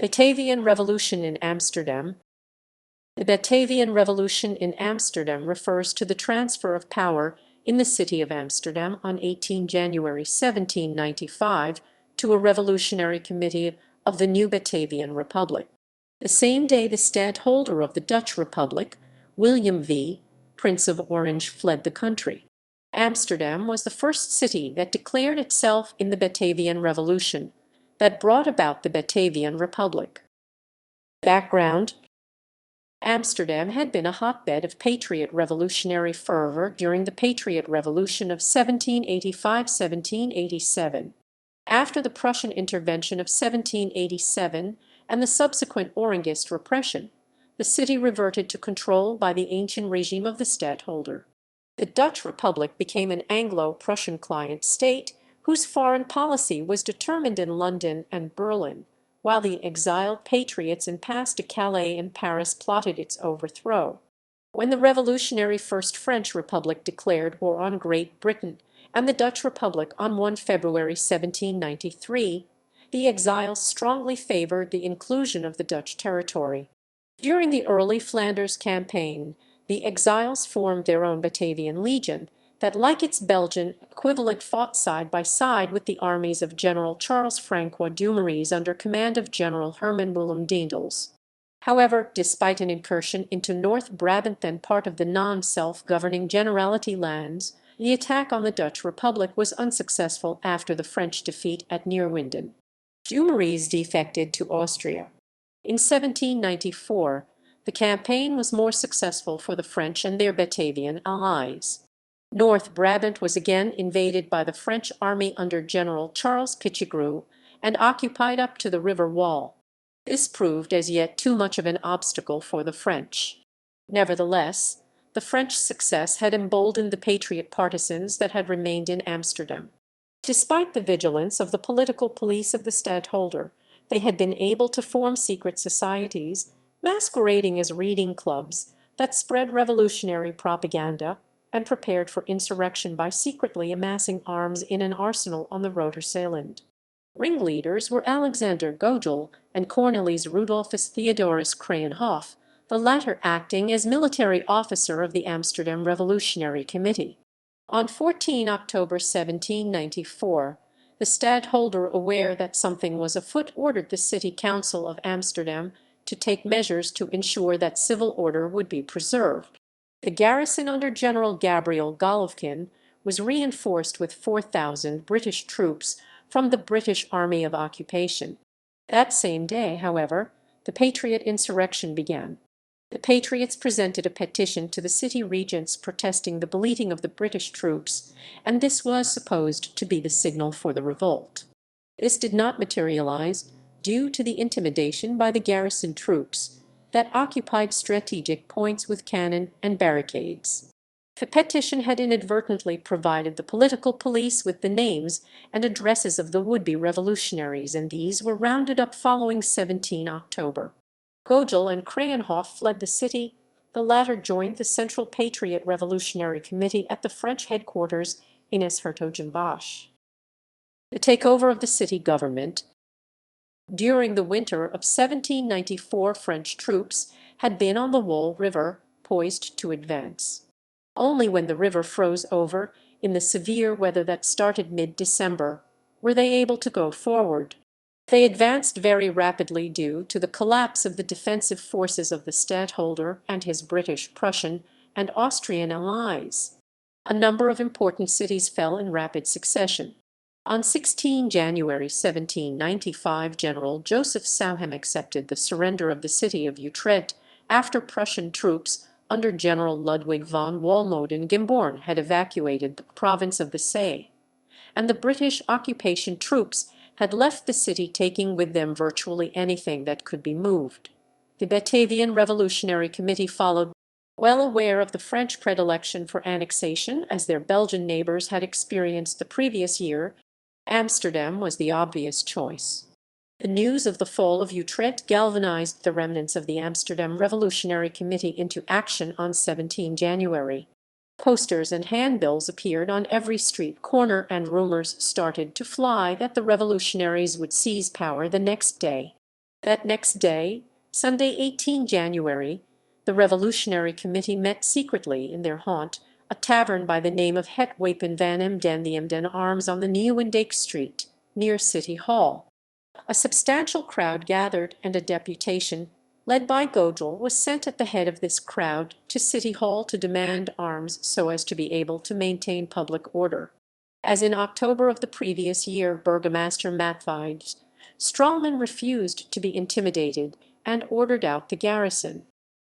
Batavian Revolution in Amsterdam. The Batavian Revolution in Amsterdam refers to the transfer of power in the city of Amsterdam on 18 January 1795 to a revolutionary committee of the new Batavian Republic. The same day the stadtholder of the Dutch Republic, William V., Prince of Orange, fled the country. Amsterdam was the first city that declared itself in the Batavian Revolution that brought about the Batavian Republic. Background: Amsterdam had been a hotbed of patriot revolutionary fervor during the Patriot Revolution of 1785–1787. After the Prussian intervention of 1787 and the subsequent Orangist repression, the city reverted to control by the ancient regime of the stadtholder. The Dutch Republic became an Anglo-Prussian client state whose foreign policy was determined in London and Berlin, while the exiled patriots in Pas-de-Calais and Paris plotted its overthrow. When the revolutionary First French Republic declared war on Great Britain and the Dutch Republic on 1 February 1793, the exiles strongly favored the inclusion of the Dutch territory. During the early Flanders campaign, the exiles formed their own Batavian Legion that, like its Belgian equivalent, fought side by side with the armies of General Charles Francois Dumouriez under command of General Herman Willem Daendels. However, despite an incursion into North Brabant, then part of the non-self-governing Generality lands, the attack on the Dutch Republic was unsuccessful after the French defeat at Neerwinden. Dumouriez defected to Austria. In 1794, the campaign was more successful for the French and their Batavian allies. North Brabant was again invaded by the French army under General Charles Pichegru and occupied up to the river wall. This proved as yet too much of an obstacle for the French. Nevertheless, the French success had emboldened the patriot partisans that had remained in Amsterdam. Despite the vigilance of the political police of the stadtholder, they had been able to form secret societies, masquerading as reading clubs, that spread revolutionary propaganda and prepared for insurrection by secretly amassing arms in an arsenal on the Rooterseiland. Ringleaders were Alexander Gogel and Cornelis Rudolphus Theodorus Krayenhoff, the latter acting as military officer of the Amsterdam Revolutionary Committee. On 14 October 1794, the stadtholder, aware that something was afoot, ordered the City Council of Amsterdam to take measures to ensure that civil order would be preserved. The garrison under General Gabriel Golovkin was reinforced with 4,000 British troops from the British Army of Occupation. That same day, however, the Patriot insurrection began. The Patriots presented a petition to the city regents protesting the bleating of the British troops, and this was supposed to be the signal for the revolt. This did not materialize due to the intimidation by the garrison troops that occupied strategic points with cannon and barricades. The petition had inadvertently provided the political police with the names and addresses of the would-be revolutionaries, and these were rounded up following 17 October. Gogel and Krayenhoff fled the city. The latter joined the Central Patriot Revolutionary Committee at the French headquarters in Es-Hertogenbosch. The takeover of the city government. During the winter of 1794, French troops had been on the Wall River, poised to advance. Only when the river froze over, in the severe weather that started mid-December, were they able to go forward. They advanced very rapidly due to the collapse of the defensive forces of the stadtholder and his British, Prussian, and Austrian allies. A number of important cities fell in rapid succession. On 16 January 1795, General Joseph Sauhem accepted the surrender of the city of Utrecht after Prussian troops under General Ludwig von Walmoden-Gimborn had evacuated the province of the Say, and the British occupation troops had left the city, taking with them virtually anything that could be moved. The Batavian Revolutionary Committee followed. Well aware of the French predilection for annexation, as their Belgian neighbours had experienced the previous year, Amsterdam was the obvious choice. The news of the fall of Utrecht galvanized the remnants of the Amsterdam Revolutionary Committee into action on 17 January. Posters and handbills appeared on every street corner, and rumors started to fly that the revolutionaries would seize power the next day. That next day, Sunday 18 January, the Revolutionary Committee met secretly in their haunt, a tavern by the name of Het Wapen van Emden, the Emden Arms, on the Nieuwendijk Street, near City Hall. A substantial crowd gathered, and a deputation, led by Godel, was sent at the head of this crowd to City Hall to demand arms so as to be able to maintain public order. As in October of the previous year, Burgomaster Matthijs Straalman refused to be intimidated and ordered out the garrison.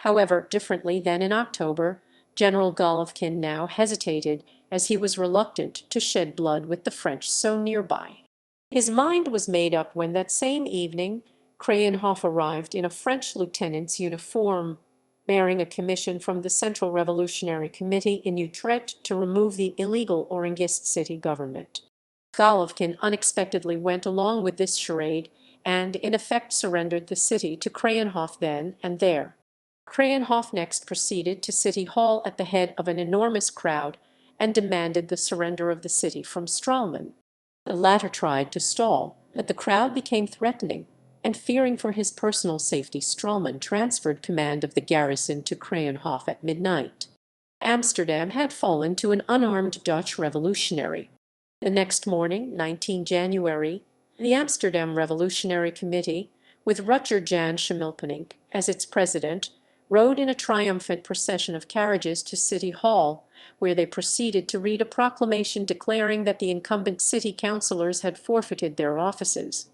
However, differently than in October, General Golovkin now hesitated, as he was reluctant to shed blood with the French so nearby. His mind was made up when that same evening Krayenhoff arrived in a French lieutenant's uniform, bearing a commission from the Central Revolutionary Committee in Utrecht to remove the illegal Orangist city government. Golovkin unexpectedly went along with this charade, and in effect surrendered the city to Krayenhoff then and there. Krayenhoff next proceeded to City Hall at the head of an enormous crowd and demanded the surrender of the city from Straalman. The latter tried to stall, but the crowd became threatening, and fearing for his personal safety, Straalman transferred command of the garrison to Krayenhoff at midnight. Amsterdam had fallen to an unarmed Dutch revolutionary. The next morning, 19 January, the Amsterdam Revolutionary Committee, with Rutger Jan Schimmelpenninck as its president, rode in a triumphant procession of carriages to City Hall, where they proceeded to read a proclamation declaring that the incumbent city councillors had forfeited their offices.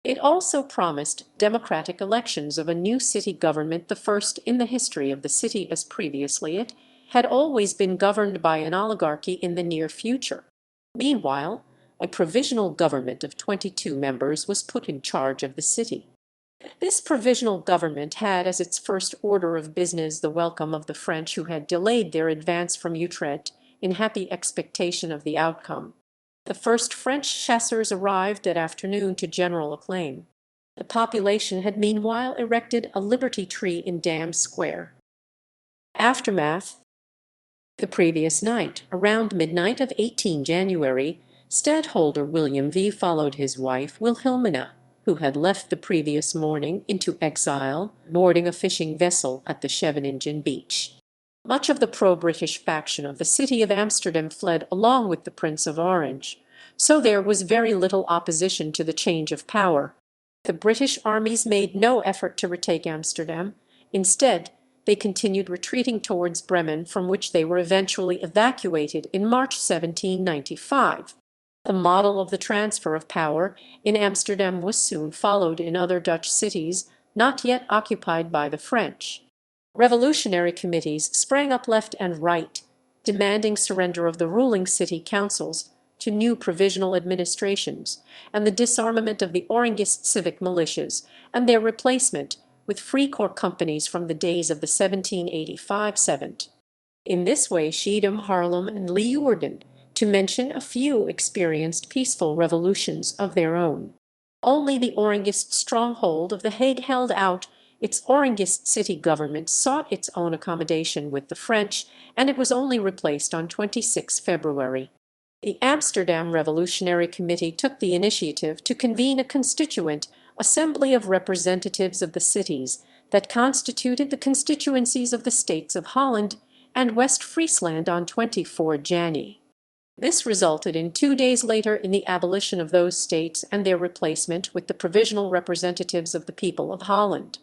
It also promised democratic elections of a new city government, the first in the history of the city, as previously it had always been governed by an oligarchy in the near future. Meanwhile, a provisional government of 22 members was put in charge of the city. This provisional government had as its first order of business the welcome of the French, who had delayed their advance from Utrecht in happy expectation of the outcome. The first French chasseurs arrived that afternoon to general acclaim. The population had meanwhile erected a liberty tree in Dam Square. Aftermath. The previous night, around midnight of 18 January, stadtholder William V followed his wife Wilhelmina, who had left the previous morning, into exile, boarding a fishing vessel at the Scheveningen beach. Much of the pro-British faction of the city of Amsterdam fled along with the Prince of Orange, so there was very little opposition to the change of power. The British armies made no effort to retake Amsterdam. Instead, they continued retreating towards Bremen, from which they were eventually evacuated in March 1795. The model of the transfer of power in Amsterdam was soon followed in other Dutch cities not yet occupied by the French. Revolutionary committees sprang up left and right, demanding surrender of the ruling city councils to new provisional administrations, and the disarmament of the Orangist civic militias, and their replacement with free corps companies from the days of the 1785 Seventh. In this way Schiedam, Haarlem, and Leeuwarden, to mention a few, experienced peaceful revolutions of their own. Only the Orangist stronghold of The Hague held out. Its Orangist city government sought its own accommodation with the French, and it was only replaced on 26 February. The Amsterdam Revolutionary Committee took the initiative to convene a constituent assembly of representatives of the cities that constituted the constituencies of the states of Holland and West Friesland on 24 January. This resulted in 2 days later in the abolition of those states and their replacement with the provisional representatives of the people of Holland.